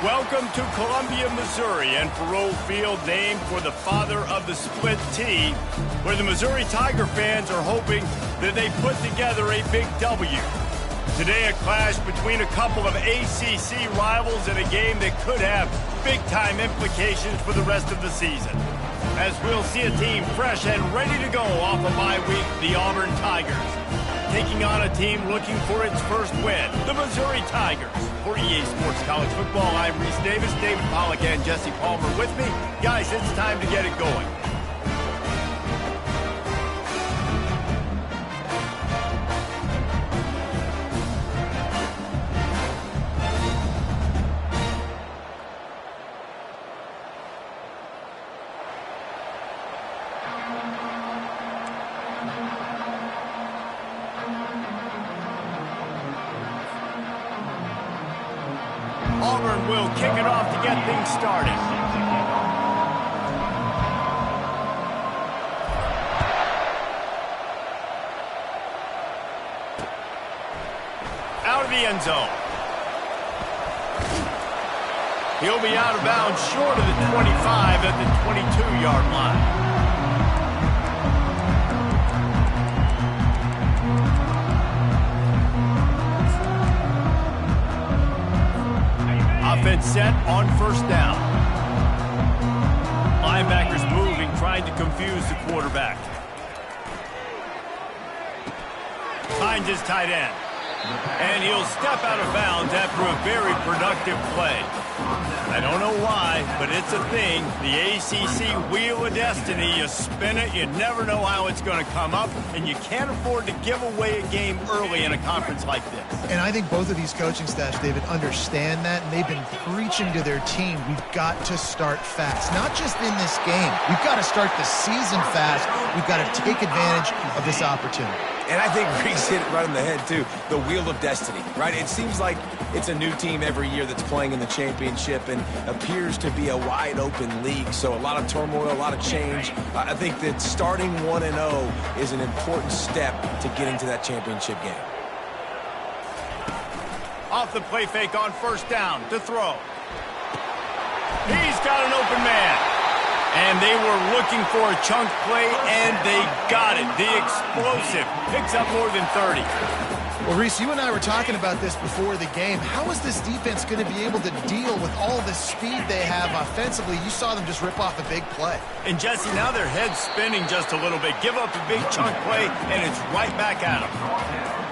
Welcome to Columbia, Missouri, and Faurot Field, named for the father of the split T, where the Missouri Tiger fans are hoping that they put together a big W. Today, a clash between a couple of ACC rivals in a game that could have big-time implications for the rest of the season. As we'll see a team fresh and ready to go off a bye week, the Auburn Tigers, taking on a team looking for its first win, the Missouri Tigers. For EA Sports College Football, I'm Reese Davis, David Pollack, and Jesse Palmer with me. Guys, it's time to get it going. Auburn will kick it off to get things started. Out of the end zone. He'll be out of bounds short of the 25 at the 22-yard line. Offense set on first down. Linebackers moving, trying to confuse the quarterback. Finds his tight end. And he'll step out of bounds after a very productive play. I don't know why, but it's a thing. The ACC Wheel of Destiny, you spin it, you never know how it's going to come up, and you can't afford to give away a game early in a conference like this. And I think both of these coaching staffs, David, understand that, and they've been preaching to their team, we've got to start fast. Not just in this game. We've got to start the season fast. We've got to take advantage of this opportunity. And I think Reese hit it right on the head, too. The Wheel of Destiny, right? It seems like it's a new team every year that's playing in the championship and appears to be a wide-open league. So a lot of turmoil, a lot of change. I think that starting 1-0 is an important step to getting to that championship game. Off the play fake on first down to throw. He's got an open man. And they were looking for a chunk play, and they got it. The explosive picks up more than 30. Well, Reese, you and I were talking about this before the game. How is this defense going to be able to deal with all the speed they have offensively? You saw them just rip off a big play. And, Jesse, now their head's spinning just a little bit. Give up a big chunk play, and it's right back at them.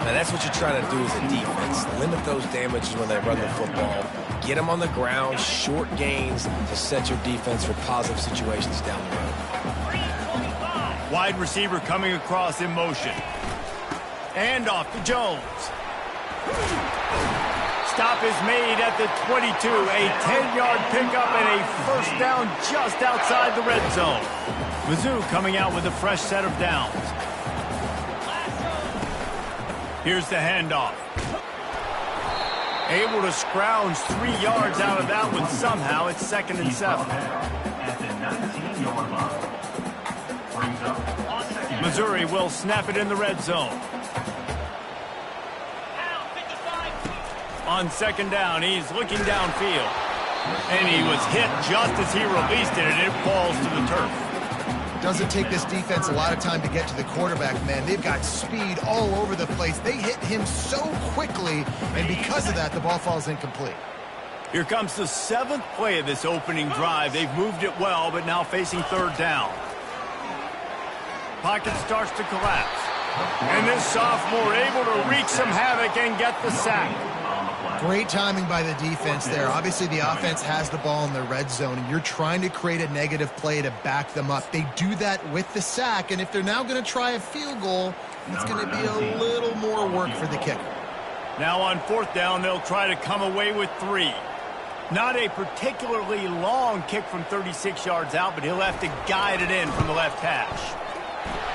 Now, that's what you're trying to do as a defense. Limit those damages when they run the football. Get them on the ground, short gains to set your defense for positive situations down the road. Wide receiver coming across in motion. And off to Jones. Stop is made at the 22. A 10-yard pickup and a first down just outside the red zone. Mizzou coming out with a fresh set of downs. Here's the handoff. Able to scrounge 3 yards out of that one somehow. It's 2nd and 7. Missouri will snap it in the red zone. On 2nd down, he's looking downfield. And he was hit just as he released it, and it falls to the turf. Doesn't take this defense a lot of time to get to the quarterback, man. They've got speed all over the place. They hit him so quickly, and because of that, the ball falls incomplete. Here comes the 7th play of this opening drive. They've moved it well, but now facing 3rd down. Pocket starts to collapse. And this sophomore able to wreak some havoc and get the sack. Great timing by the defense there. Obviously, the offense has the ball in the red zone, and you're trying to create a negative play to back them up. They do that with the sack, and if they're now going to try a field goal, it's going to be a little more work for the kicker. Now on 4th down, they'll try to come away with 3. Not a particularly long kick from 36 yards out, but he'll have to guide it in from the left hash.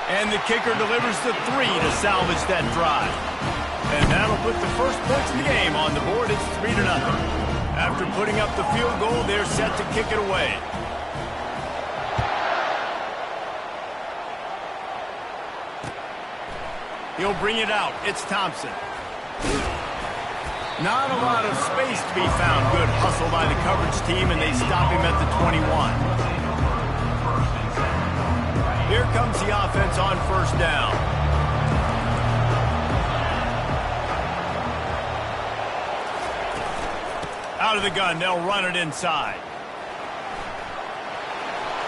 And the kicker delivers the 3 to salvage that drive. And that'll put the first points of the game on the board. It's 3-0. After putting up the field goal, they're set to kick it away. He'll bring it out. It's Thompson. Not a lot of space to be found. Good hustle by the coverage team, and they stop him at the 21. Here comes the offense on first down. Out of the gun, they'll run it inside.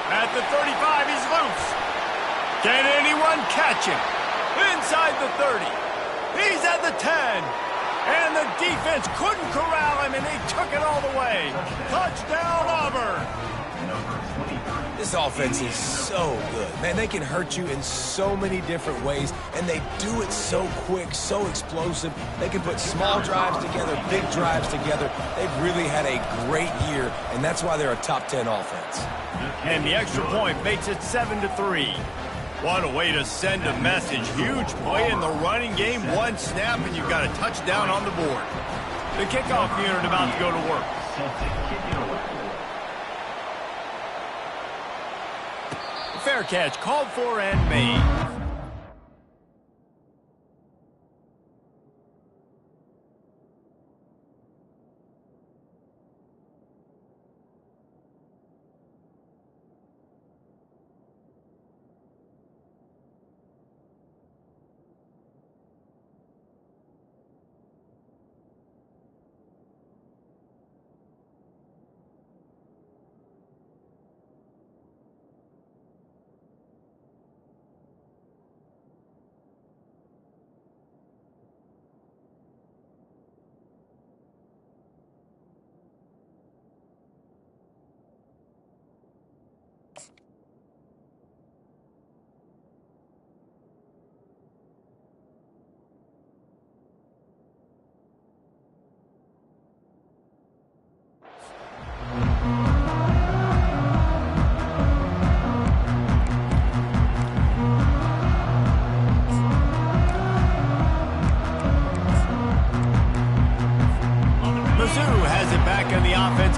At the 35, he's loose. Can anyone catch him? Inside the 30. He's at the 10. And the defense couldn't corral him, and they took it all the way. Touchdown, Auburn. This offense is so good. Man, they can hurt you in so many different ways, and they do it so quick, so explosive. They can put small drives together, big drives together. They've really had a great year, and that's why they're a top 10 offense. And the extra point makes it 7-3. What a way to send a message. Huge play in the running game. One snap, and you've got a touchdown on the board. The kickoff unit about to go to work. Fair catch called for and made.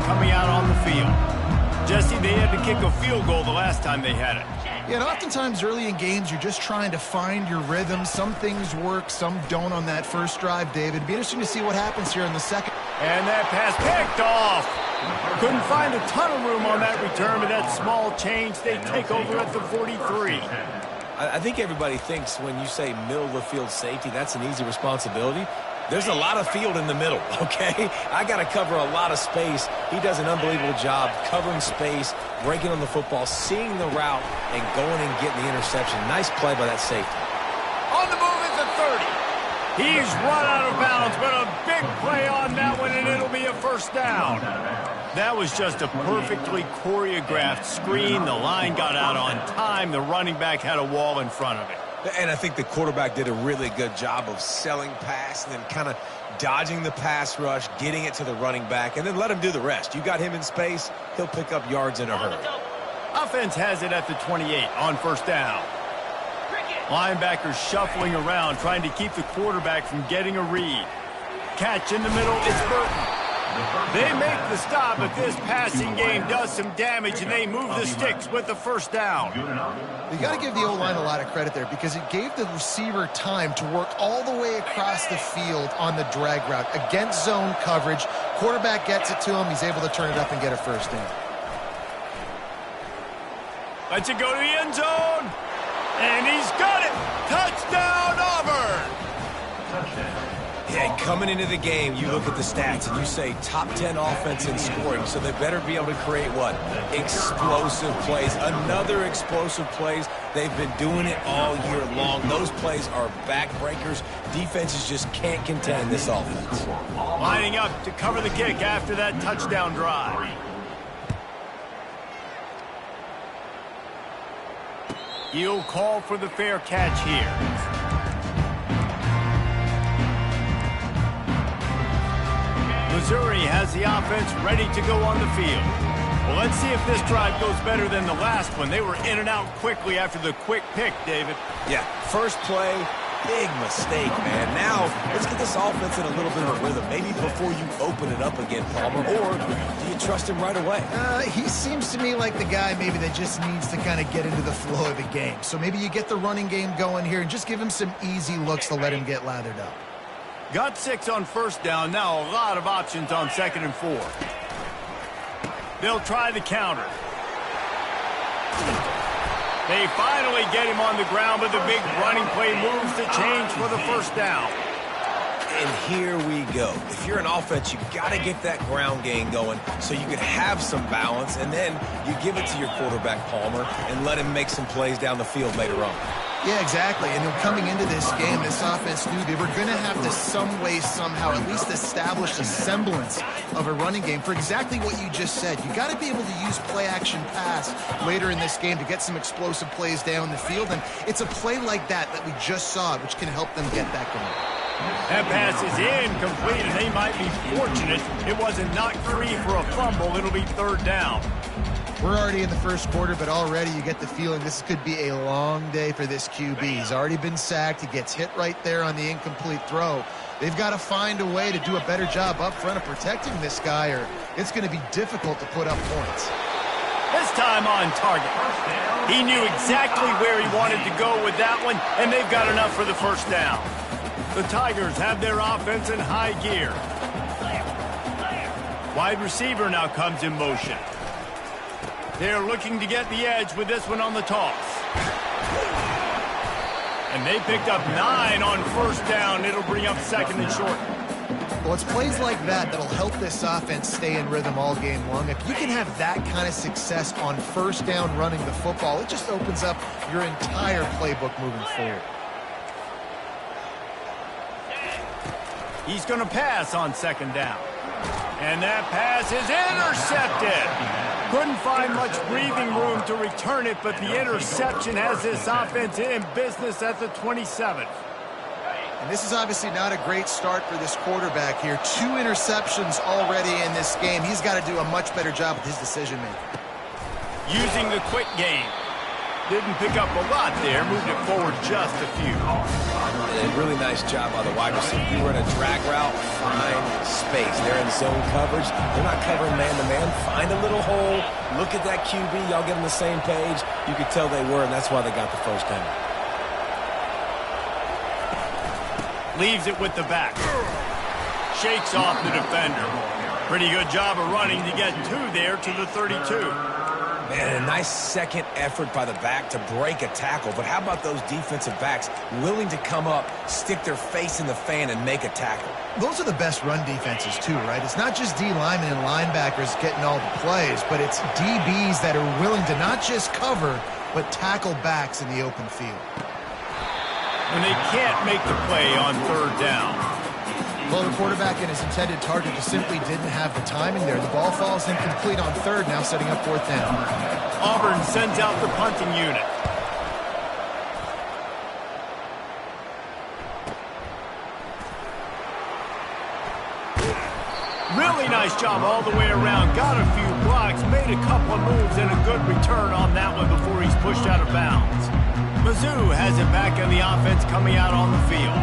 Coming out on the field. Jesse, they had to kick a field goal the last time they had it. Yeah, and oftentimes early in games, you're just trying to find your rhythm. Some things work, some don't on that first drive, David. It'd be interesting to see what happens here in the second. And that pass picked off. Couldn't find a ton of room on that return, but that small change, they take over at the 43. I think everybody thinks when you say middle of the field safety, that's an easy responsibility. There's a lot of field in the middle, okay? I got to cover a lot of space. He does an unbelievable job covering space, breaking on the football, seeing the route, and going and getting the interception. Nice play by that safety. On the move is the 30. He's run out of bounds, but a big play on that one, and it'll be a first down. That was just a perfectly choreographed screen. The line got out on time. The running back had a wall in front of it. And I think the quarterback did a really good job of selling pass and then kind of dodging the pass rush, getting it to the running back, and then let him do the rest. You got him in space, he'll pick up yards in a hurry. Offense has it at the 28 on first down. Linebackers shuffling around, trying to keep the quarterback from getting a read. Catch in the middle, it's Burton. They make the stop, but this passing game does some damage, and they move the sticks with the first down. You got to give the O-line a lot of credit there because it gave the receiver time to work all the way across the field on the drag route against zone coverage. Quarterback gets it to him. He's able to turn it up and get a first down. Lets it go to the end zone, and he's got it. Touchdown, Auburn. Yeah, coming into the game, you look at the stats and you say top 10 offense in scoring, so they better be able to create what? Explosive plays. Another explosive plays. They've been doing it all year long. Those plays are backbreakers. Defenses just can't contend this offense. Lining up to cover the kick after that touchdown drive. He'll call for the fair catch here. Missouri has the offense ready to go on the field. Well, let's see if this drive goes better than the last one. They were in and out quickly after the quick pick, David. Yeah, first play, big mistake, man. Now, let's get this offense in a little bit of a rhythm. Maybe before you open it up again, Palmer, or do you trust him right away? He seems to me like the guy maybe that just needs to kind of get into the flow of the game. So maybe you get the running game going here and just give him some easy looks to let him get lathered up. Got 6 on first down. Now a lot of options on 2nd and 4. They'll try the counter. They finally get him on the ground, but the big running play moves the change for the first down. And here we go. If you're an offense, you got to get that ground game going so you can have some balance, and then you give it to your quarterback, Palmer, and let him make some plays down the field later on. Yeah, exactly. And coming into this game, this offense knew they were going to have to some way, somehow, at least establish a semblance of a running game for exactly what you just said. You got to be able to use play-action pass later in this game to get some explosive plays down the field. And it's a play like that we just saw, which can help them get that going. That pass is incomplete, and they might be fortunate it wasn't knocked free for a fumble. It'll be 3rd down. We're already in the first quarter, but already you get the feeling this could be a long day for this QB. He's already been sacked. He gets hit right there on the incomplete throw. They've got to find a way to do a better job up front of protecting this guy, or it's going to be difficult to put up points. This time on target. He knew exactly where he wanted to go with that one, and they've got enough for the first down. The Tigers have their offense in high gear. Wide receiver now comes in motion. They're looking to get the edge with this one on the toss. And they picked up 9 on first down. It'll bring up 2nd and short. Well, it's plays like that that'll help this offense stay in rhythm all game long. If you can have that kind of success on first down running the football, it just opens up your entire playbook moving forward. He's going to pass on 2nd down. And that pass is intercepted. Couldn't find much breathing room to return it, but the interception has this offense in business at the 27th. And this is obviously not a great start for this quarterback here. 2 interceptions already in this game. He's got to do a much better job with his decision-making. Using the quick game. Didn't pick up a lot there, moved it forward just a few. A really nice job by the wide receiver. You run a drag route, find space. They're in zone coverage. They're not covering man-to-man. Find a little hole. Look at that QB. Y'all get on the same page. You could tell they were, and that's why they got the first down. Leaves it with the back. Shakes off the defender. Pretty good job of running to get 2 there to the 32. Man, a nice second effort by the back to break a tackle. But how about those defensive backs willing to come up, stick their face in the fan, and make a tackle? Those are the best run defenses, too, right? It's not just D linemen and linebackers getting all the plays, but it's DBs that are willing to not just cover, but tackle backs in the open field. When they can't make the play on 3rd down. Well, the quarterback and his intended target just simply didn't have the timing there. The ball falls incomplete on 3rd, now setting up 4th down. Auburn sends out the punting unit. Really nice job all the way around. Got a few blocks, made a couple of moves, and a good return on that one before he's pushed out of bounds. Mizzou has it back in the offense coming out on the field.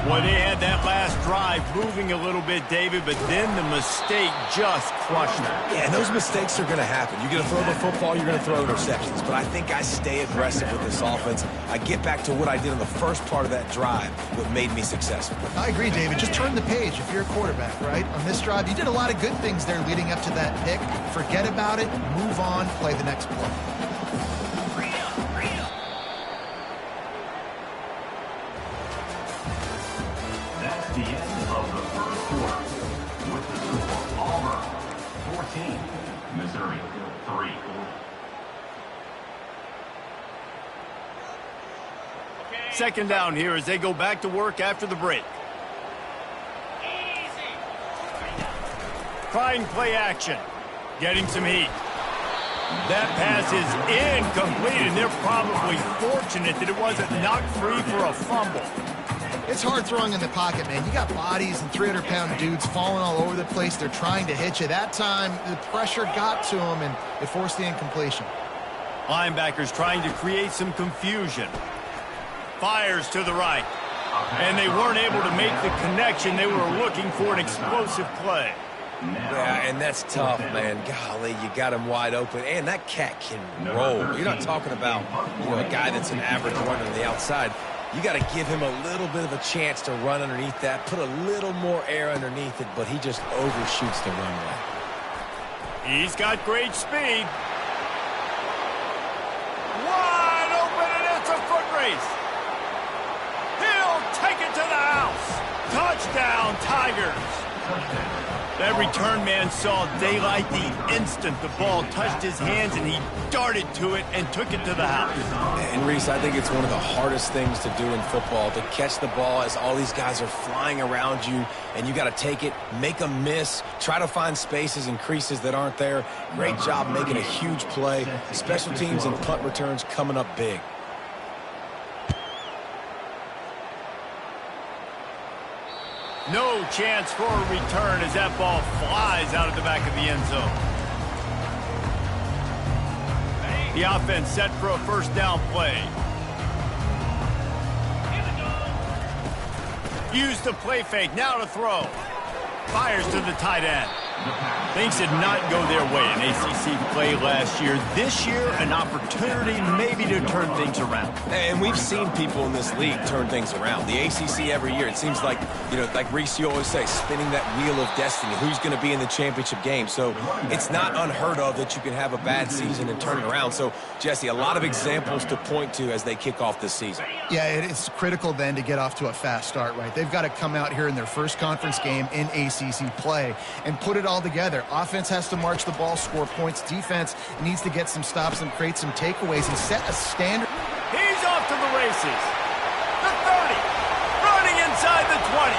Boy, they had that last drive moving a little bit, David, but then the mistake just crushed them. Yeah, and those mistakes are going to happen. You're going to throw the football, you're going to throw interceptions. But I think I stay aggressive with this offense. I get back to what I did in the first part of that drive, what made me successful. I agree, David. Just turn the page if you're a quarterback, right? On this drive, you did a lot of good things there leading up to that pick. Forget about it, move on, play the next play. The end of the first quarter with the score Auburn 14, Missouri 3. Second down here as they go back to work after the break. Trying play action. Getting some heat. That pass is incomplete, and they're probably fortunate that it wasn't knocked free for a fumble. It's hard throwing in the pocket, man. You got bodies and 300-pound dudes falling all over the place. They're trying to hit you. That time, the pressure got to them, and it forced the incompletion. Linebackers trying to create some confusion. Fires to the right. And they weren't able to make the connection. They were looking for an explosive play. Yeah, and that's tough, man. Golly, you got him wide open. And that cat can roll. You're not talking about, a guy that's an average runner on the outside. You got to give him a little bit of a chance to run underneath that, put a little more air underneath it, but he just overshoots the runway. He's got great speed. Wide open, and it's a foot race. He'll take it to the house. Touchdown, Tigers. That return man saw daylight the instant the ball touched his hands, and he darted to it and took it to the house. And Reese, I think it's one of the hardest things to do in football, to catch the ball as all these guys are flying around you, and you got to take it, make them miss, try to find spaces and creases that aren't there. Great job making a huge play. Special teams and punt returns coming up big. No chance for a return as that ball flies out of the back of the end zone. The offense set for a first down play. Use the play fake, now to throw. Fires to the tight end. Things did not go their way in ACC play last year. This year, an opportunity maybe to turn things around. And we've seen people in this league turn things around. The ACC every year, it seems like, like Reese, you always say, spinning that wheel of destiny. Who's going to be in the championship game? So it's not unheard of that you can have a bad season and turn it around. So, Jesse, a lot of examples to point to as they kick off this season. Yeah, it's critical then to get off to a fast start, right? They've got to come out here in their first conference game in ACC play and put it all together. Offense has to march the ball, score points. Defense needs to get some stops and create some takeaways and set a standard. He's off to the races. The 30, running inside the 20.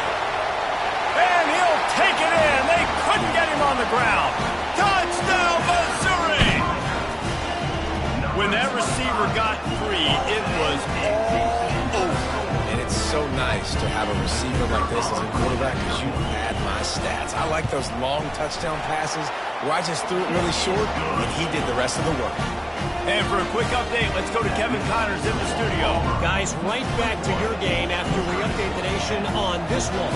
And he'll take it in. They couldn't get him on the ground. Touchdown, Missouri! When that receiver got free, it was all over. And it's so nice to have a receiver like this as a quarterback because you add my stats. I like those long touchdown passes where I just threw it really short and he did the rest of the work. And for a quick update, let's go to Kevin Connors in the studio. Guys, right back to your game after we update the nation on this one.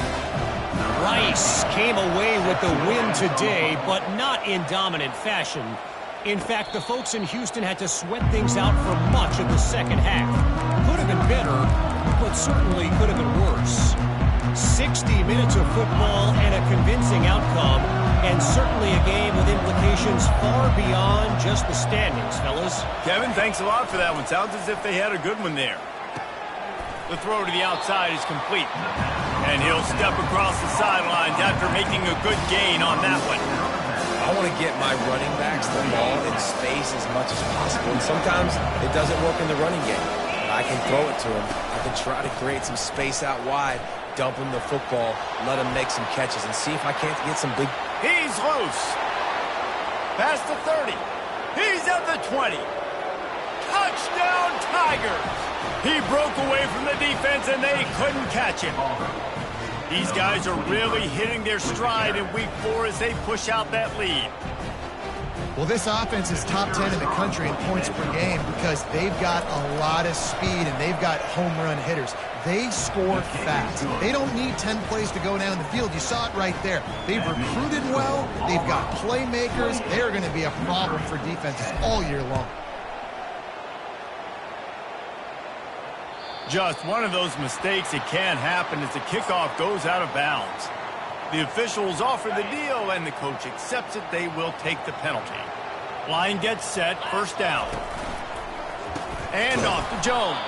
Rice came away with the win today, but not in dominant fashion. In fact, the folks in Houston had to sweat things out for much of the second half. Could have been better, but certainly could have been worse. 60 minutes of football and a convincing outcome, and certainly a game with implications far beyond just the standings, fellas. Kevin, thanks a lot for that one. Sounds as if they had a good one there. The throw to the outside is complete. And he'll step across the sidelines after making a good gain on that one. I want to get my running backs the ball in space as much as possible. And sometimes it doesn't work in the running game. I can throw it to him. I can try to create some space out wide, dump him the football, let him make some catches, and see if I can't get some big... He's loose. Past the 30. He's at the 20. Touchdown, Tigers. He broke away from the defense, and they couldn't catch him. These guys are really hitting their stride in Week 4 as they push out that lead. Well, this offense is top 10 in the country in points per game because they've got a lot of speed and they've got home run hitters. They score fast. They don't need 10 plays to go down the field. You saw it right there. They've recruited well. They've got playmakers. They are going to be a problem for defenses all year long. Just one of those mistakes that can happen as the kickoff goes out of bounds. The officials offer the deal, and the coach accepts it. They will take the penalty. Line gets set, first down. And off to Jones.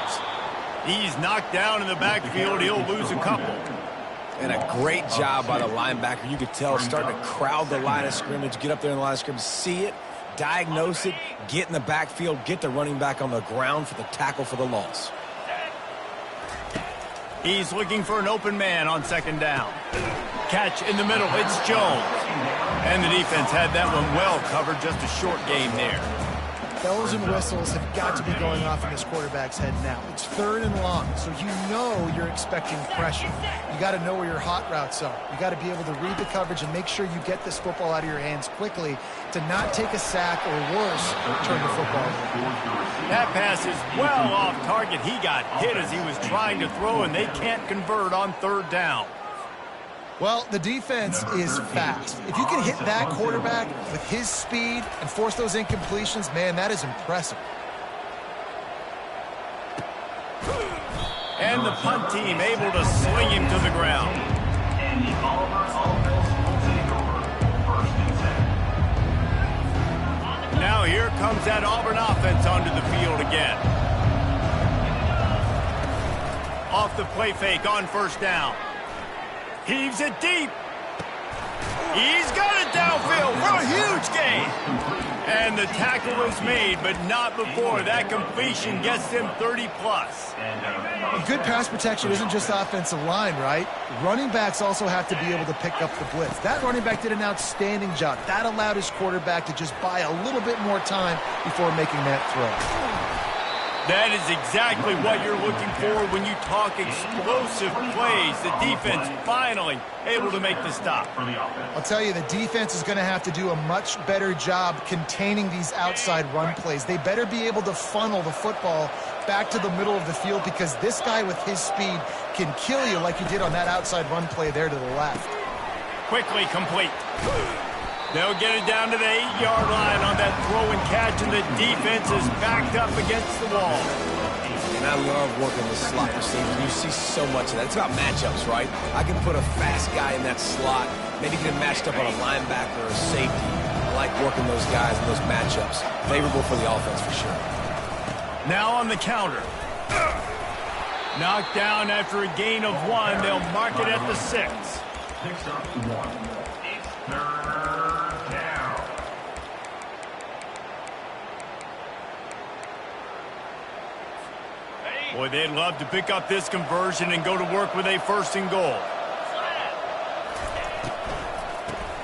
He's knocked down in the backfield. He'll lose a couple. And a great job by the linebacker. You could tell, starting to crowd the line of scrimmage, get up there in the line of scrimmage, see it, diagnose it, get in the backfield, get the running back on the ground for the tackle for the loss. He's looking for an open man on second down. Catch in the middle, it's Jones. And the defense had that one well covered, just a short game there. Bells and whistles have got to be going off in this quarterback's head now. It's third and long, so you know you're expecting pressure. You got to know where your hot routes are. You got to be able to read the coverage and make sure you get this football out of your hands quickly to not take a sack or worse, turn the football over. That pass is well off target. He got hit as he was trying to throw, and they can't convert on third down. Well, the defense is fast. If you can hit that quarterback with his speed and force those incompletions, man, that is impressive. And and the punt team able to sling him to the ground. And the Auburn offense will take over 1st and 10. Now here comes that Auburn offense onto the field again. Off the play fake on 1st down. Heaves it deep. He's got it downfield for a huge gain. And the tackle was made, but not before that completion gets them 30-plus. Good pass protection isn't just offensive line, right? Running backs also have to be able to pick up the blitz. That running back did an outstanding job. That allowed his quarterback to just buy a little bit more time before making that throw. That is exactly what you're looking for when you talk explosive plays. The defense finally able to make the stop. I'll tell you, the defense is going to have to do a much better job containing these outside run plays. They better be able to funnel the football back to the middle of the field, because this guy with his speed can kill you like he did on that outside run play there to the left. Quickly complete. They'll get it down to the 8-yard line on that throw and catch, and the defense is backed up against the wall. And I love working with slot receivers. You see so much of that. It's about matchups, right? I can put a fast guy in that slot, maybe get him matched up on a linebacker or a safety. I like working those guys in those matchups. Favorable for the offense for sure. Now on the counter. Knocked down after a gain of 1. They'll mark it at the 6. Picks up 1. It's 3rd down. Boy, they'd love to pick up this conversion and go to work with a 1st and goal.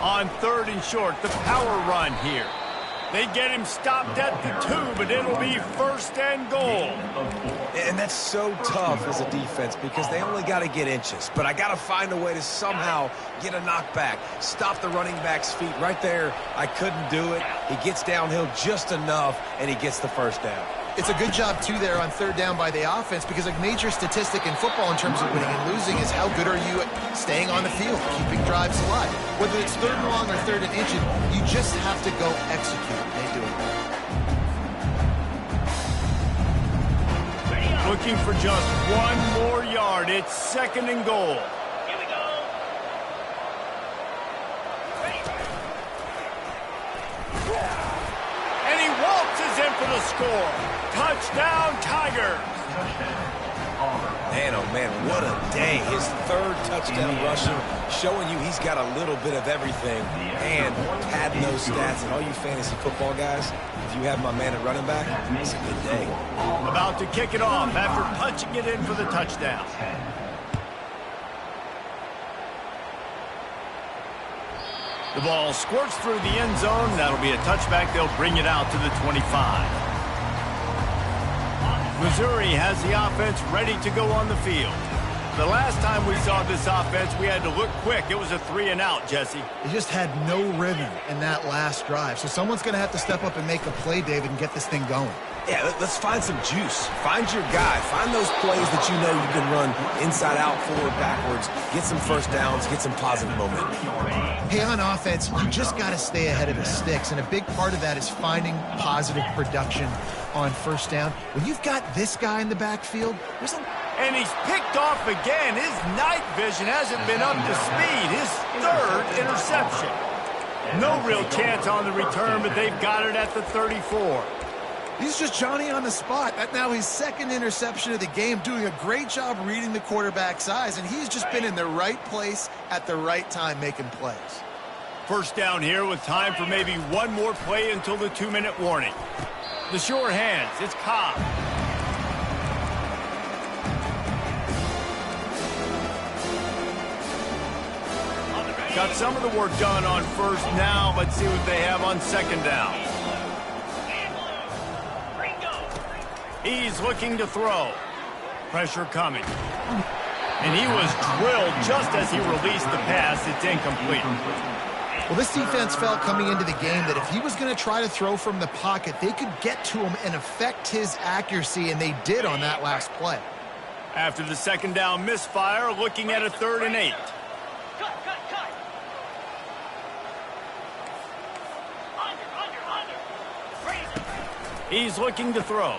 On 3rd and short, the power run here. They get him stopped at the 2, but it'll be 1st and goal. And that's so tough as a defense because they only got to get inches. But I got to find a way to somehow get a knockback, stop the running back's feet. Right there, I couldn't do it. He gets downhill just enough, and he gets the 1st down. It's a good job, too, there on 3rd down by the offense, because a major statistic in football in terms of winning and losing is how good are you at staying on the field, keeping drives alive. Whether it's 3rd and long or 3rd and inches, you just have to go execute. They do it. Looking for just 1 more yard. It's 2nd and goal. Here we go. And he waltzes in for the score. Touchdown, Tigers. Man, oh man, what a day. His 3rd touchdown rushing, showing you he's got a little bit of everything and padding those stats. And all you fantasy football guys, if you have my man at running back, it's a good day. About to kick it off after punching it in for the touchdown. The ball squirts through the end zone. That'll be a touchback. They'll bring it out to the 25. Missouri has the offense ready to go on the field. The last time we saw this offense, we had to look quick. It was a 3-and-out, Jesse. They just had no rhythm in that last drive. So someone's going to have to step up and make a play, David, and get this thing going. Yeah, let's find some juice. Find your guy. Find those plays that you know you can run inside out, forward, backwards. Get some 1st downs. Get some positive momentum. Hey, on offense, you just got to stay ahead of the sticks, and a big part of that is finding positive production on 1st down. When you've got this guy in the backfield, there's a... And he's picked off again. His night vision hasn't been up to speed. His 3rd interception. No real chance on the return, but they've got it at the 34. He's just Johnny on the spot. That's now his 2nd interception of the game, doing a great job reading the quarterback's eyes, and he's just been in the right place at the right time making plays. 1st down here with time for maybe 1 more play until the 2-minute warning. The sure hands, it's Ncaa. Got some of the work done on 1st. Now let's see what they have on 2nd down. He's looking to throw. Pressure coming. And he was drilled just as he released the pass. It's incomplete. Well, this defense felt coming into the game that if he was going to try to throw from the pocket, they could get to him and affect his accuracy, and they did on that last play. After the 2nd down misfire, looking at a 3rd and 8. He's looking to throw.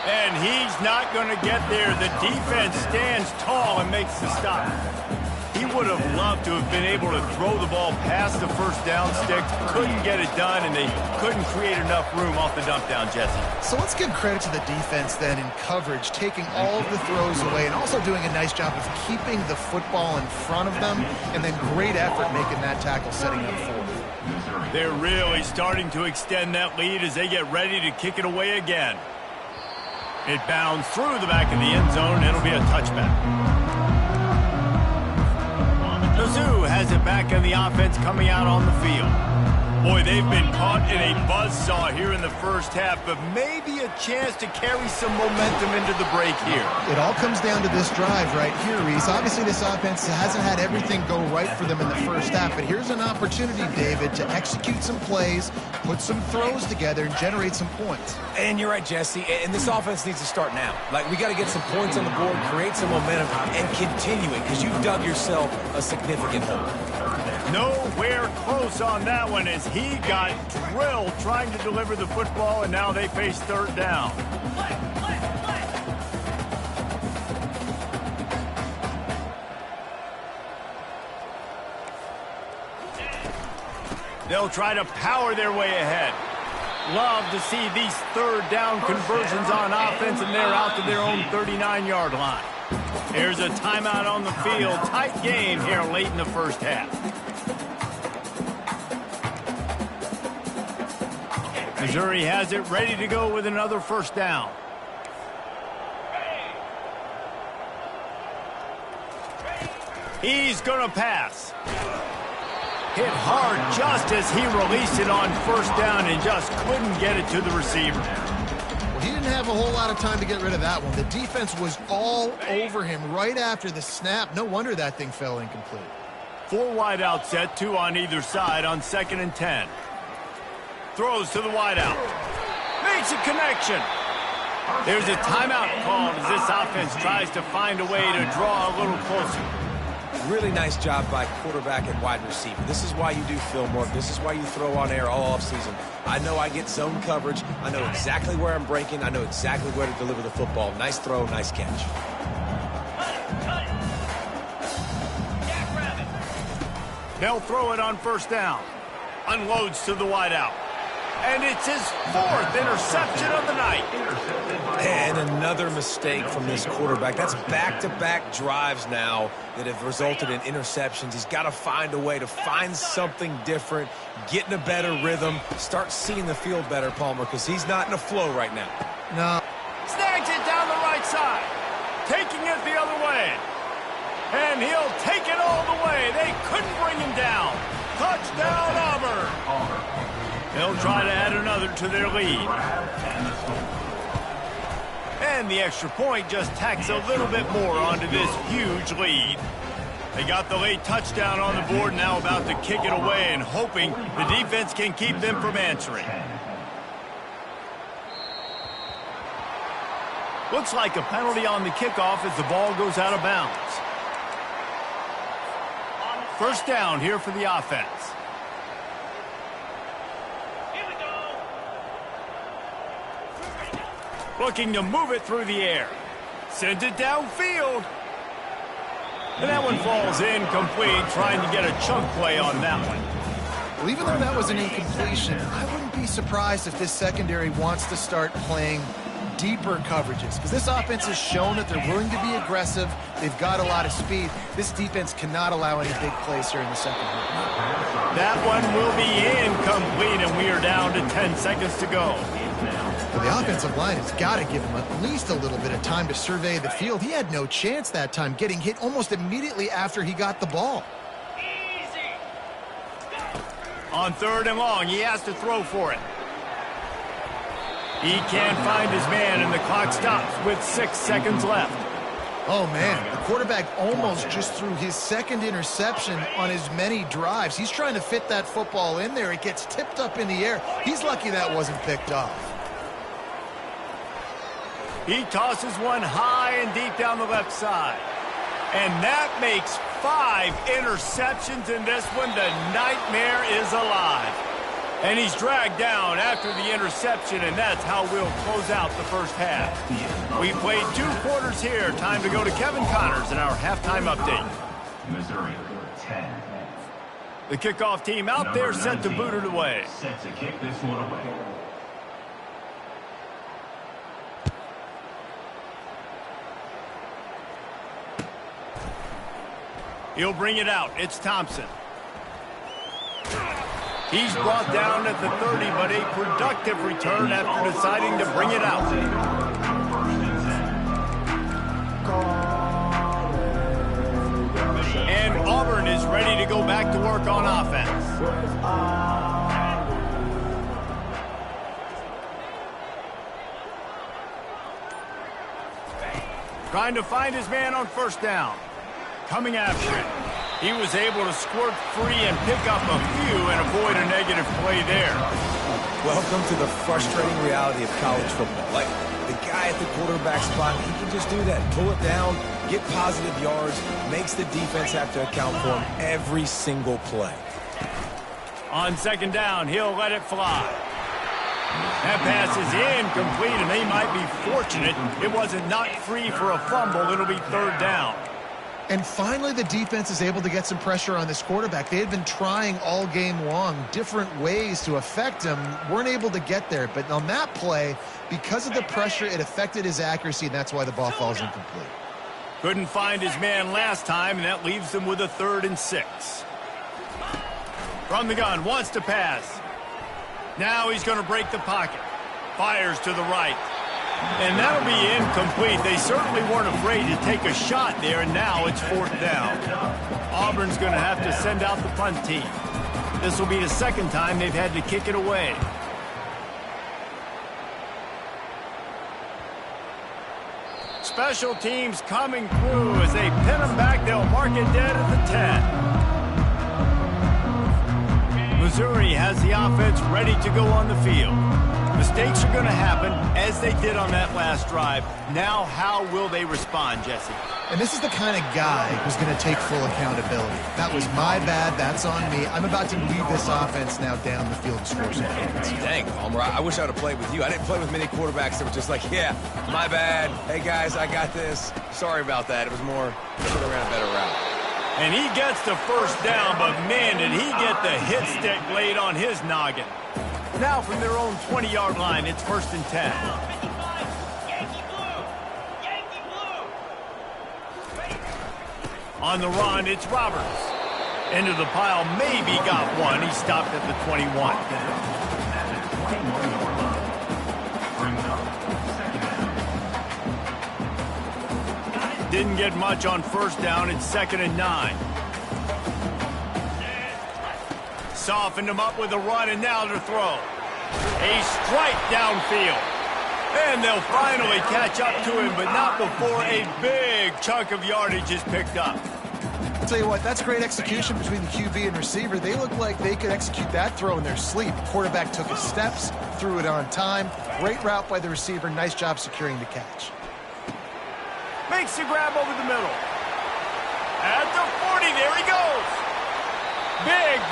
And he's not going to get there. The defense stands tall and makes the stop. He would have loved to have been able to throw the ball past the first down sticks. Couldn't get it done, and they couldn't create enough room off the dump down, Jesse. So let's give credit to the defense then in coverage, taking all of the throws away and also doing a nice job of keeping the football in front of them, and then great effort making that tackle, setting up forward. They're really starting to extend that lead as they get ready to kick it away again. It bounds through the back of the end zone, and it'll be a touchback. Ncaa has it back on the offense coming out on the field. Boy, they've been caught in a buzzsaw here in the first half, but maybe a chance to carry some momentum into the break here. It all comes down to this drive right here, Reese. Obviously, this offense hasn't had everything go right for them in the first half, but here's an opportunity, David, to execute some plays, put some throws together, and generate some points. And you're right, Jesse, and this offense needs to start now. Like, we got to get some points on the board, create some momentum, and continue it, because you've dug yourself a significant hole. Nowhere close on that one as he got drilled trying to deliver the football, and now they face third down. They'll try to power their way ahead. Love to see these third down conversions on offense, and they're out to their own 39-yard line. There's a timeout on the field. Tight game here late in the first half. Missouri has it ready to go with another first down. He's going to pass. Hit hard just as he released it on first down and just couldn't get it to the receiver. Well, he didn't have a whole lot of time to get rid of that one. The defense was all over him right after the snap. No wonder that thing fell incomplete. 4 wide out set, 2 on either side on 2nd and 10. Throws to the wide out. Makes a connection. There's a timeout called as this offense tries to find a way to draw a little closer. Really nice job by quarterback and wide receiver. This is why you do film work. This is why you throw on air all offseason. I know I get zone coverage. I know exactly where I'm breaking. I know exactly where to deliver the football. Nice throw, nice catch. They'll throw it on first down. Unloads to the wide out. And it's his 4th interception of the night. And another mistake from this quarterback. That's back-to-back drives now that have resulted in interceptions. He's got to find a way to find something different, get in a better rhythm, start seeing the field better, Palmer, because he's not in a flow right now. No. Snags it down the right side. Taking it the other way. And he'll take it all the way. They couldn't bring him down. Touchdown, Auburn. They'll try to add another to their lead. And the extra point just tacks a little bit more onto this huge lead. They got the late touchdown on the board, now about to kick it away and hoping the defense can keep them from answering. Looks like a penalty on the kickoff as the ball goes out of bounds. First down here for the offense. Looking to move it through the air. Sends it downfield. And that one falls incomplete, trying to get a chunk play on that one. Well, even though that was an incompletion, I wouldn't be surprised if this secondary wants to start playing deeper coverages, because this offense has shown that they're willing to be aggressive. They've got a lot of speed. This defense cannot allow any big plays here in the second half. That one will be incomplete, and we are down to 10 seconds to go. Well, the offensive line has got to give him at least a little bit of time to survey the field. He had no chance that time, getting hit almost immediately after he got the ball. On 3rd and long, he has to throw for it. He can't find his man, and the clock stops with 6 seconds left. Oh, man, the quarterback almost just threw his 2nd interception on as many drives. He's trying to fit that football in there. It gets tipped up in the air. He's lucky that wasn't picked off. He tosses one high and deep down the left side. And that makes 5 interceptions in this one. The nightmare is alive. And he's dragged down after the interception, and that's how we'll close out the first half. We played 2 quarters here. Time to go to Kevin Connors in our halftime update. Missouri, 10. The kickoff team out there set to boot it away. Set to kick this one away. He'll bring it out. It's Thompson. He's brought down at the 30, but a productive return after deciding to bring it out. And Auburn is ready to go back to work on offense. Trying to find his man on first down. Coming after it. He was able to squirt free and pick up a few and avoid a negative play there. Welcome to the frustrating reality of college football. Like, the guy at the quarterback spot, he can just do that. Pull it down, get positive yards, makes the defense have to account for him every single play. On second down, he'll let it fly. That pass is incomplete, and they might be fortunate it wasn't knocked free for a fumble. It'll be third down. And finally, the defense is able to get some pressure on this quarterback. They had been trying all game long different ways to affect him. Weren't able to get there. But on that play, because of the pressure, it affected his accuracy, and that's why the ball falls incomplete. Couldn't find his man last time, and that leaves them with a 3rd and 6. From the gun, wants to pass. Now he's going to break the pocket. Fires to the right. And that'll be incomplete. They certainly weren't afraid to take a shot there, and now it's 4th down. Auburn's going to have to send out the punt team. This will be the 2nd time they've had to kick it away. Special teams coming through. As they pin them back, they'll mark it dead at the 10. Missouri has the offense ready to go on the field. Mistakes are going to happen, as they did on that last drive. Now, how will they respond, Jesse? And this is the kind of guy who's going to take full accountability. That was my bad. That's on me. I'm about to lead this offense now down the field and score some points. Dang, Palmer, I wish I would have played with you. I didn't play with many quarterbacks that were just like, yeah, my bad. Hey, guys, I got this. Sorry about that. It was more, should have ran a better route. And he gets the first down, but man, did he get the hit stick laid on his noggin. Now from their own 20-yard line, it's 1st and 10. On the run, it's Roberts. Into the pile, maybe got one. He stopped at the 21. Didn't get much on first down. It's 2nd and 9. Softened him up with a run, and now to throw. A strike downfield. And they'll finally catch up to him, but not before a big chunk of yardage is picked up. I'll tell you what, that's great execution between the QB and receiver. They look like they could execute that throw in their sleep. Quarterback took his steps, threw it on time. Great route by the receiver. Nice job securing the catch. Makes the grab over the middle. At the 40, there he goes.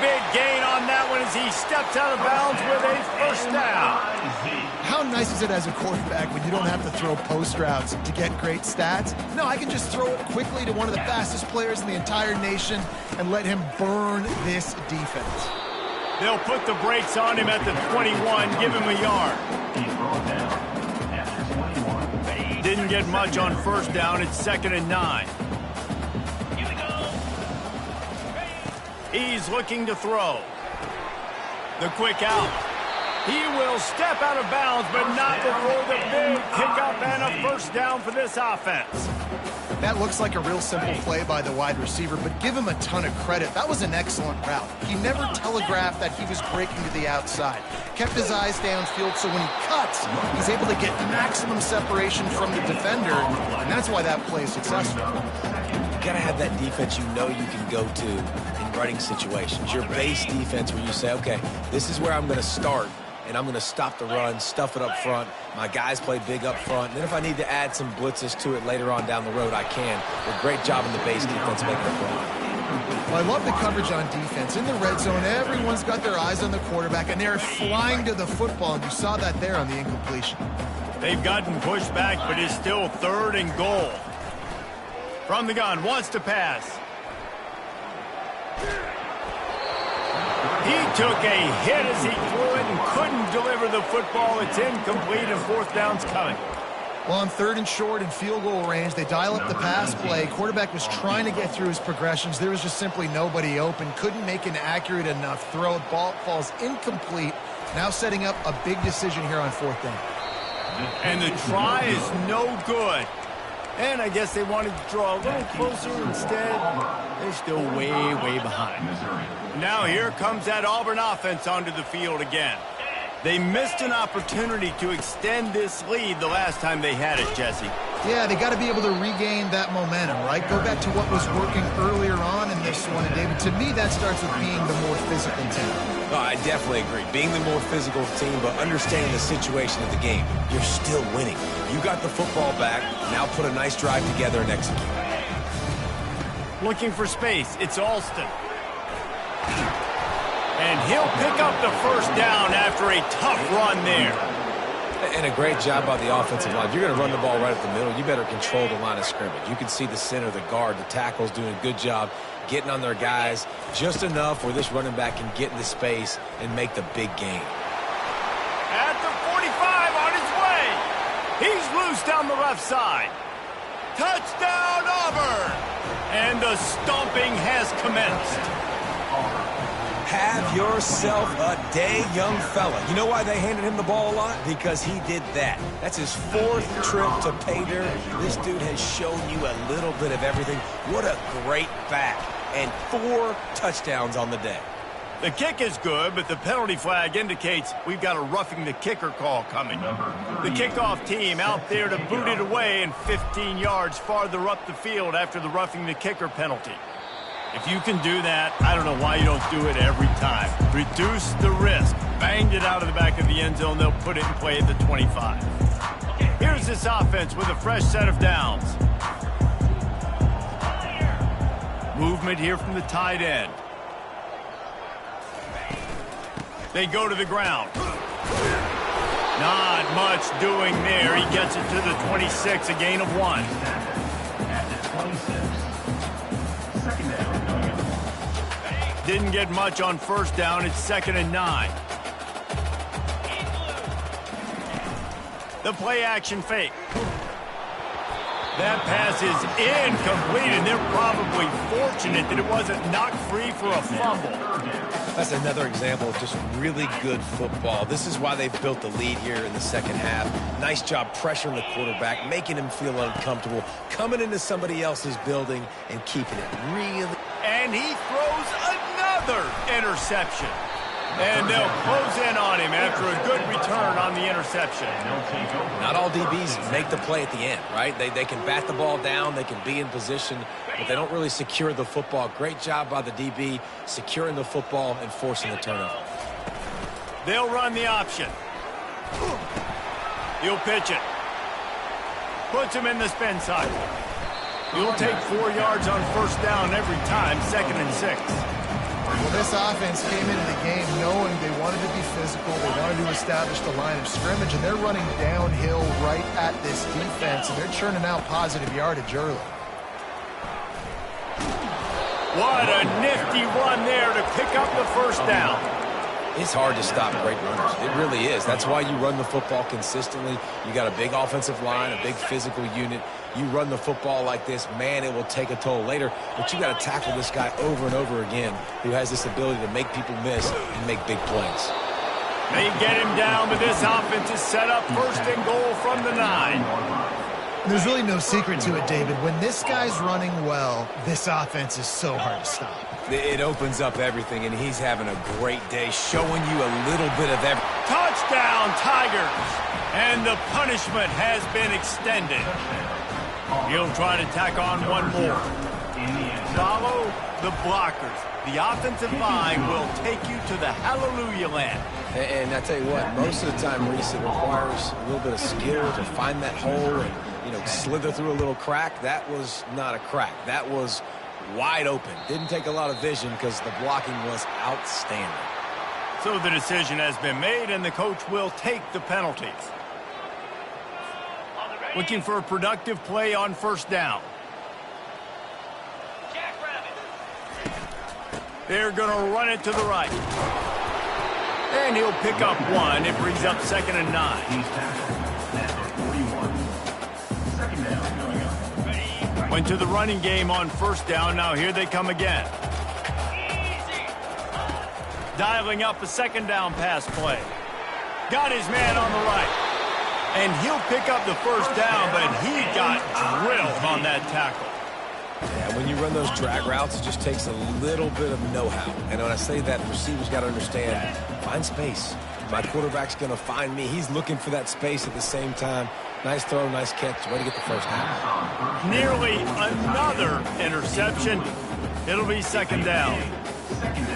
Big gain on that one as he steps out of bounds with a first down. How nice is it as a quarterback when you don't have to throw post routes to get great stats? No, I can just throw it quickly to one of the fastest players in the entire nation and let him burn this defense. They'll put the brakes on him at the 21, give him a yard. Didn't get much on first down. It's 2nd and 9. He's looking to throw. The quick out. He will step out of bounds, but not before the big pickup and a first down for this offense. That looks like a real simple play by the wide receiver, but give him a ton of credit. That was an excellent route. He never telegraphed that he was breaking to the outside. Kept his eyes downfield, so when he cuts, he's able to get maximum separation from the defender, and that's why that play is successful. You gotta have that defense you know you can go to in running situations. Your base defense where you say, okay, this is where I'm gonna start, and I'm going to stop the run, stuff it up front. My guys play big up front. And then if I need to add some blitzes to it later on down the road, I can. But great job in the base defense making it run. Well, I love the coverage on defense. In the red zone, everyone's got their eyes on the quarterback, and they're flying to the football, and you saw that there on the incompletion. They've gotten pushed back, but it's still 3rd and goal. From the gun, wants to pass. He took a hit as he threw it and couldn't deliver the football. It's incomplete, and 4th down's coming. Well, on 3rd and short and field goal range, they dial up the pass play. Quarterback was trying to get through his progressions. There was just simply nobody open. Couldn't make an accurate enough throw. Ball falls incomplete. Now setting up a big decision here on 4th down. And the try is no good. And I guess they wanted to draw a little closer. Instead, they're still way, way behind. Now here comes that Auburn offense onto the field again. They missed an opportunity to extend this lead the last time they had it, Jesse. Yeah, they got to be able to regain that momentum, right? Go back to what was working earlier on in this one. And, David, to me, that starts with being the more physical team. No, I definitely agree. Being the more physical team, but understanding the situation of the game. You're still winning. You got the football back. Now put a nice drive together and execute. Looking for space. It's Alston. And he'll pick up the 1st down after a tough run there. And a great job by the offensive line. If you're going to run the ball right at the middle, you better control the line of scrimmage. You can see the center, the guard, the tackles doing a good job getting on their guys just enough where this running back can get into space and make the big gain. At the 45 on his way. He's loose down the left side. Touchdown, Auburn! And the stomping has commenced. Have yourself a day, young fella. You know why they handed him the ball a lot? Because he did that. That's his 4th trip to pay dirt. This dude has shown you a little bit of everything. What a great back. And 4 touchdowns on the day. The kick is good, but the penalty flag indicates we've got a roughing the kicker call coming. The kickoff team out there to boot it away and 15 yards farther up the field after the roughing the kicker penalty. If you can do that, I don't know why you don't do it every time. Reduce the risk. Banged it out of the back of the end zone. They'll put it in play at the 25. Here's this offense with a fresh set of downs. Movement here from the tight end. They go to the ground. Not much doing there. He gets it to the 26, a gain of 1. At the 26. 2nd down. Didn't get much on 1st down. It's 2nd and 9. The play action fake. That pass is incomplete, and they're probably fortunate that it wasn't knocked free for a fumble. That's another example of just really good football. This is why they've built the lead here in the 2nd half. Nice job pressuring the quarterback, making him feel uncomfortable, coming into somebody else's building and keeping it really. And he throws another interception. And they'll close in on him after a good return on the interception. Not all DBs make the play at the end, right? They can bat the ball down, they can be in position, but they don't really secure the football. Great job by the DB securing the football and forcing the turnover. They'll run the option. He'll pitch it. Puts him in the spin cycle. He'll take 4 yards on 1st down every time, 2nd and 6. Well, this offense came into the game knowing they wanted to be physical, they wanted to establish the line of scrimmage, and they're running downhill right at this defense, and they're churning out positive yardage early. What a nifty run there to pick up the 1st down. It's hard to stop great runners. It really is. That's why you run the football consistently. You got a big offensive line, a big physical unit. You run the football like this, man, it will take a toll later. But you got to tackle this guy over and over again who has this ability to make people miss and make big plays. They get him down, but this offense is set up 1st and goal from the 9. There's really no secret to it, David. When this guy's running well, this offense is so hard to stop. It opens up everything, and he's having a great day, showing you a little bit of everything. Touchdown, Tigers! And the punishment has been extended. He'll try to tack on one more. Follow the blockers. The offensive line will take you to the hallelujah land. And I tell you what, most of the time, Reese, it requires a little bit of skill to find that hole and, slither through a little crack. That was not a crack. That was wide open. Didn't take a lot of vision because the blocking was outstanding. So the decision has been made, and the coach will take the penalties. Looking for a productive play on first down. They're going to run it to the right. And he'll pick up one. It brings up 2nd and 9. He's tackled at the 41. Second down coming up. Went to the running game on first down. Now here they come again. Dialing up a 2nd down pass play. Got his man on the right. And he'll pick up the first down, but he got drilled on that tackle. Yeah, when you run those drag routes, it just takes a little bit of know-how. And when I say that, the receivers got to understand, find space. My quarterback's going to find me. He's looking for that space at the same time. Nice throw, nice catch. Way to get the first down. Nearly another interception. It'll be 2nd down.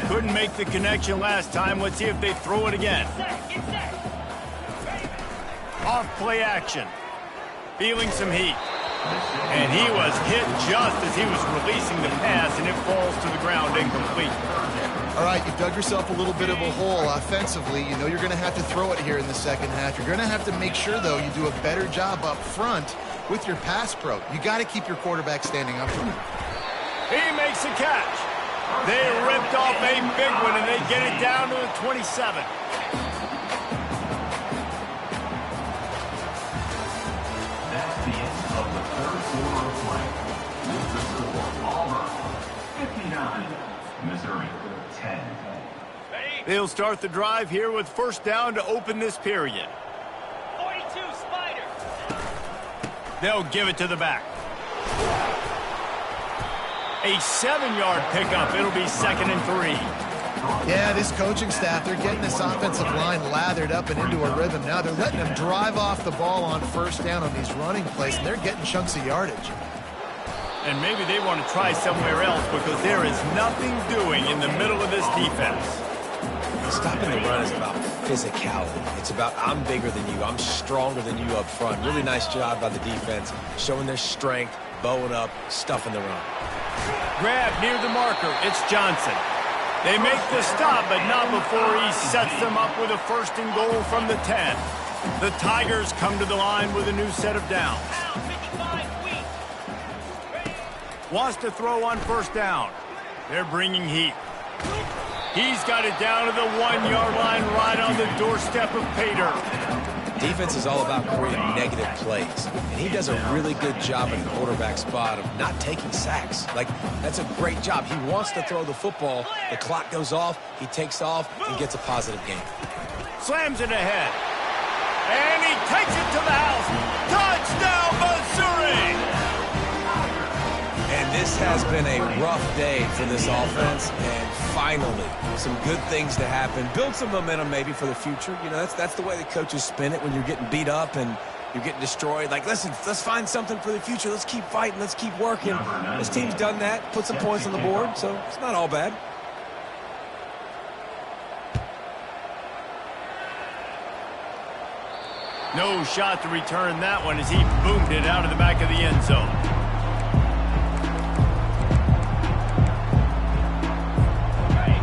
Couldn't make the connection last time. Let's see if they throw it again. Off play action. Feeling some heat. And he was hit just as he was releasing the pass, and it falls to the ground incomplete. All right, you've dug yourself a little bit of a hole offensively. You know you're going to have to throw it here in the second half. You're going to have to make sure, though, you do a better job up front with your pass pro. You got to keep your quarterback standing up. He makes a catch. They ripped off a big one, and they get it down to the 27. That's the end of the third quarter of play. With the score, Auburn 59, Missouri 10. They'll start the drive here with first down to open this period. 42 Spider. They'll give it to the back. A 7-yard pickup. It'll be 2nd and 3. Yeah, this coaching staff, they're getting this offensive line lathered up and into a rhythm. Now they're letting them drive off the ball on first down on these running plays, and they're getting chunks of yardage. And maybe they want to try somewhere else because there is nothing doing in the middle of this defense. Stopping the run is about physicality. It's about I'm bigger than you. I'm stronger than you up front. Really nice job by the defense, showing their strength, bowing up, stuffing the run. Grab near the marker. It's Johnson. They make the stop, but not before he sets them up with a 1st and goal from the 10. The Tigers come to the line with a new set of downs. Wants to throw on first down. They're bringing heat. He's got it down to the 1-yard line right on the doorstep of Pater. Defense is all about creating negative plays, and he does a really good job at the quarterback spot of not taking sacks. Like, that's a great job. He wants to throw the football. The clock goes off, he takes off, and gets a positive gain. Slams it ahead. And he takes it to the house. Touchdown, Missouri! And this has been a rough day for this offense, and finally, some good things to happen. Build some momentum maybe for the future. You know, that's the way the coaches spin it when you're getting beat up and you're getting destroyed. Like, listen, let's find something for the future. Let's keep fighting. Let's keep working. This team's done that, put some points on the board, so it's not all bad. No shot to return that one as he boomed it out of the back of the end zone.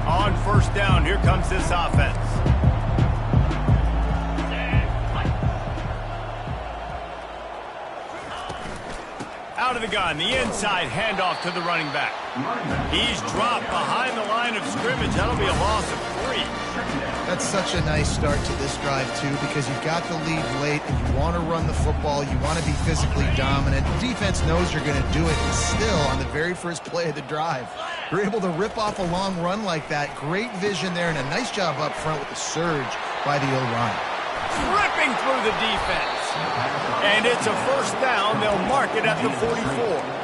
On first down, here comes this offense. Out of the gun, the inside handoff to the running back. He's dropped behind the line of scrimmage. That'll be a loss of 3. That's such a nice start to this drive, too, because you've got the lead late and you want to run the football. You want to be physically dominant. The defense knows you're going to do it, and still, on the very first play of the drive, you're able to rip off a long run like that. Great vision there, and a nice job up front with the surge by the O-line. Ripping through the defense. And it's a first down. They'll mark it at the 44.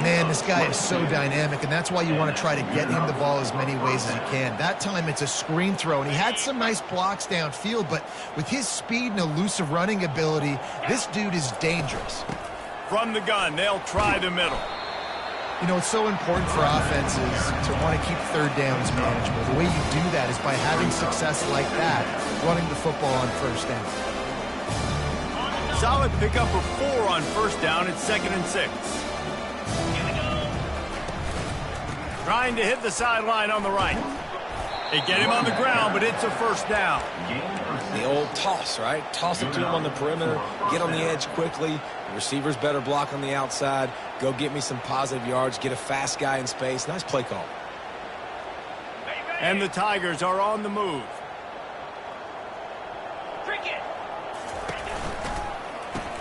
Man, this guy is so dynamic, and that's why you want to try to get him the ball as many ways as you can. That time it's a screen throw, and he had some nice blocks downfield, but with his speed and elusive running ability, this dude is dangerous. From the gun, they'll try the middle. You know, it's so important for offenses to want to keep third downs manageable. The way you do that is by having success like that, running the football on first down. Solid pickup of 4 on first down. It's 2nd and 6. trying to hit the sideline on the right. They get him on the ground, but it's a first down. The old toss, right? Toss it to him on the perimeter, get on the edge quickly. The receiver's better block on the outside. Go get me some positive yards, get a fast guy in space. Nice play call. And the Tigers are on the move. Cricket.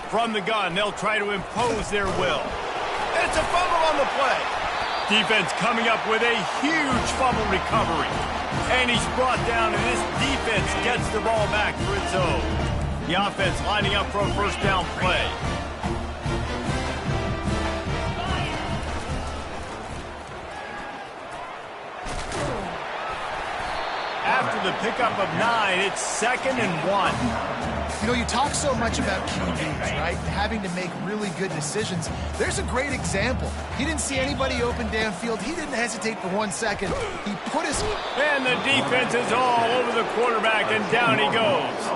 From the gun, they'll try to impose their will. It's a fumble on the play. Defense coming up with a huge fumble recovery. And he's brought down, and this defense gets the ball back for its own. The offense lining up for a first down play. After the pickup of 9, it's 2nd and 1. You know, you talk so much about QBs, right? Having to make really good decisions. There's a great example. He didn't see anybody open downfield. He didn't hesitate for 1 second. He put his... And the defense is all over the quarterback, and down he goes.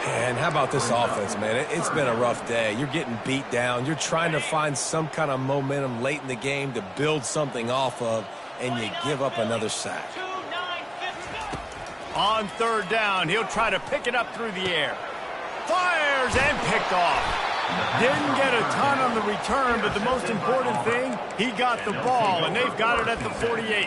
And how about this offense, man? It's been a rough day. You're getting beat down. You're trying to find some kind of momentum late in the game to build something off of, and you give up another sack. On 3rd down, he'll try to pick it up through the air. Fires and picked off. Didn't get a ton on the return, but the most important thing, he got the ball, and they've got it at the 48.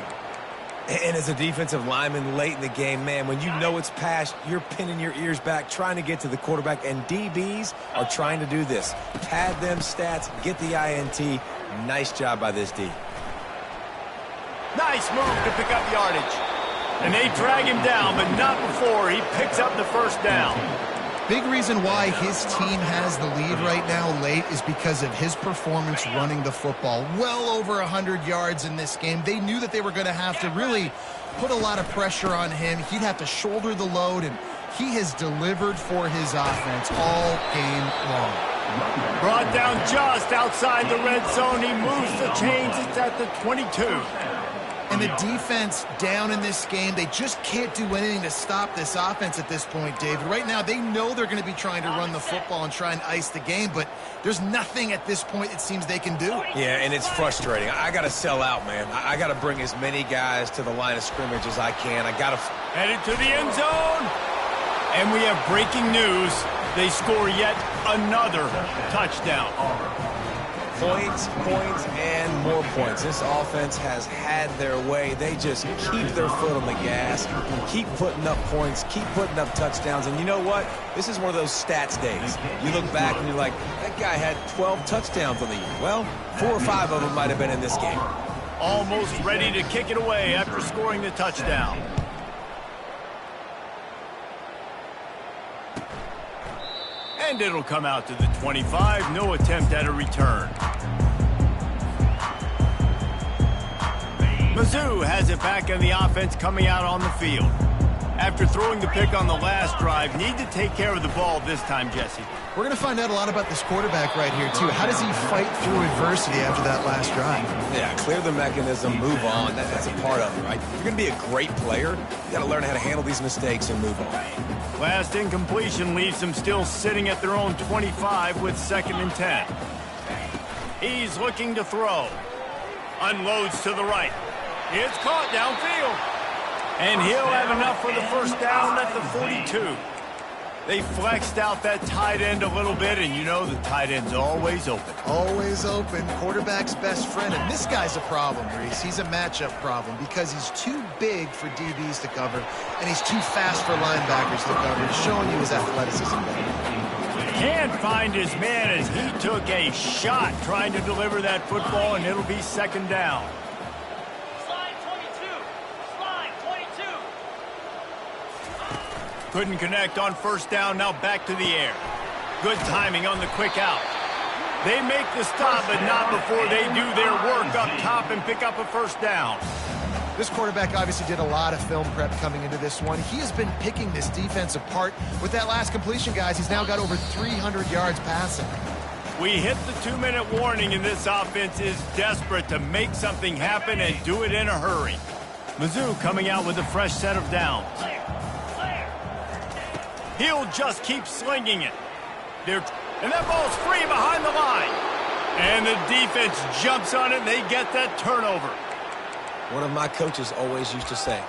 And as a defensive lineman late in the game, man, when you know it's past, you're pinning your ears back, trying to get to the quarterback, and DBs are trying to do this. Pad them stats, get the INT. Nice job by this D. Nice move to pick up yardage. And they drag him down, but not before he picks up the first down. Big reason why his team has the lead right now late is because of his performance running the football. Well over 100 yards in this game. They knew that they were going to have to really put a lot of pressure on him. He'd have to shoulder the load, and he has delivered for his offense all game long. Brought down just outside the red zone. He moves the chains. It's at the 22. And the defense down in this game, they just can't do anything to stop this offense at this point, David. Right now, they know they're going to be trying to run the football and try and ice the game, but there's nothing at this point it seems they can do. Yeah, and it's frustrating. I got to sell out, man. I got to bring as many guys to the line of scrimmage as I can. I got to... Headed to the end zone. And we have breaking news. They score yet another touchdown. Points, and more points. This offense has had their way. They just keep their foot on the gas, keep putting up points, keep putting up touchdowns. And you know what? This is one of those stats days. You look back and you're like, that guy had 12 touchdowns on the year. Well, 4 or 5 of them might have been in this game. Almost ready to kick it away after scoring the touchdown. And it'll come out to the 25. No attempt at a return. Mizzou has it back in the offense coming out on the field. After throwing the pick on the last drive, need to take care of the ball this time, Jesse. We're going to find out a lot about this quarterback right here, too. How does he fight through adversity after that last drive? Yeah, clear the mechanism, move on. That's a part of it, right? If you're going to be a great player, you got to learn how to handle these mistakes and move on. Last incompletion leaves them still sitting at their own 25 with 2nd and 10. He's looking to throw. Unloads to the right. It's caught downfield. And he'll have enough for the first down at the 42. They flexed out that tight end a little bit, and you know the tight end's always open. Always open. Quarterback's best friend. And this guy's a problem, Reese. He's a matchup problem because he's too big for DBs to cover, and he's too fast for linebackers to cover. He's showing you his athleticism there. Can't find his man as he took a shot trying to deliver that football, and it'll be 2nd down. Couldn't connect on first down, now back to the air. Good timing on the quick out. They make the stop, but not before they do their work up top and pick up a first down. This quarterback obviously did a lot of film prep coming into this one. He has been picking this defense apart. With that last completion, guys, he's now got over 300 yards passing. We hit the 2-minute warning, and this offense is desperate to make something happen and do it in a hurry. Mizzou coming out with a fresh set of downs. He'll just keep slinging it. And that ball's free behind the line. And the defense jumps on it, and they get that turnover. One of my coaches always used to say,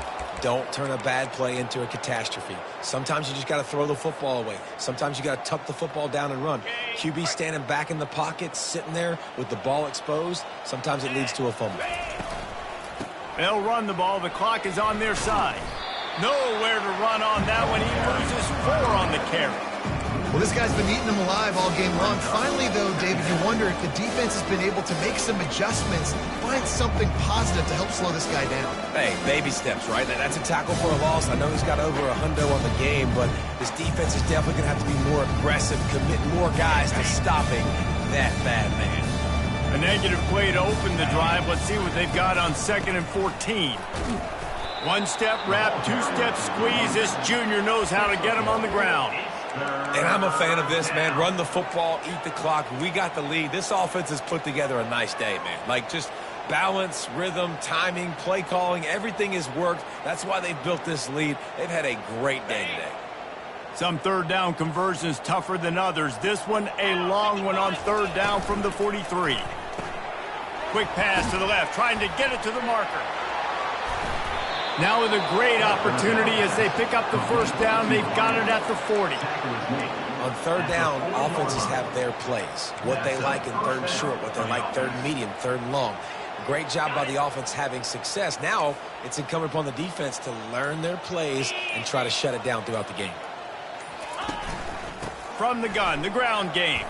don't turn a bad play into a catastrophe. Sometimes you just got to throw the football away. Sometimes you got to tuck the football down and run. QB standing back in the pocket, sitting there with the ball exposed. Sometimes it leads to a fumble. They'll run the ball. The clock is on their side. Nowhere to run on that one. He loses 4 on the carry. Well, this guy's been eating them alive all game long. Finally, though, David, you wonder if the defense has been able to make some adjustments, find something positive to help slow this guy down. Hey, baby steps, right? That's a tackle for a loss. I know he's got over a hundo on the game, but this defense is definitely going to have to be more aggressive, commit more guys to stopping that bad man. A negative play to open the drive. Let's see what they've got on 2nd and 14. 1-step wrap, 2-step squeeze. This junior knows how to get him on the ground. And I'm a fan of this, man. Run the football, eat the clock. We got the lead. This offense has put together a nice day, man. Like, just balance, rhythm, timing, play calling, everything has worked. That's why they've built this lead. They've had a great day today. Some third down conversions tougher than others. This one, a long one on 3rd down from the 43. Quick pass to the left, trying to get it to the marker. Now with a great opportunity as they pick up the 1st down. They've got it at the 40. On 3rd down, offenses have their plays. What they like in 3rd short, what they like 3rd medium, 3rd long. Great job by the offense having success. Now it's incumbent upon the defense to learn their plays and try to shut it down throughout the game. From the gun, the ground game.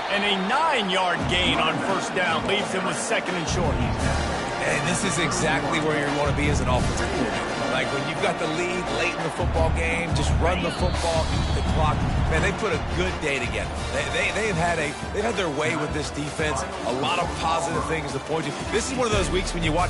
And a 9-yard gain on 1st down leaves him with 2nd and short. And this is exactly where you want to be as an offensive coordinator. Like when you've got the lead late in the football game, just run the football, eat the clock. Man, they put a good day together. They've had their way with this defense. A lot of positive things to point to. This is one of those weeks when you watch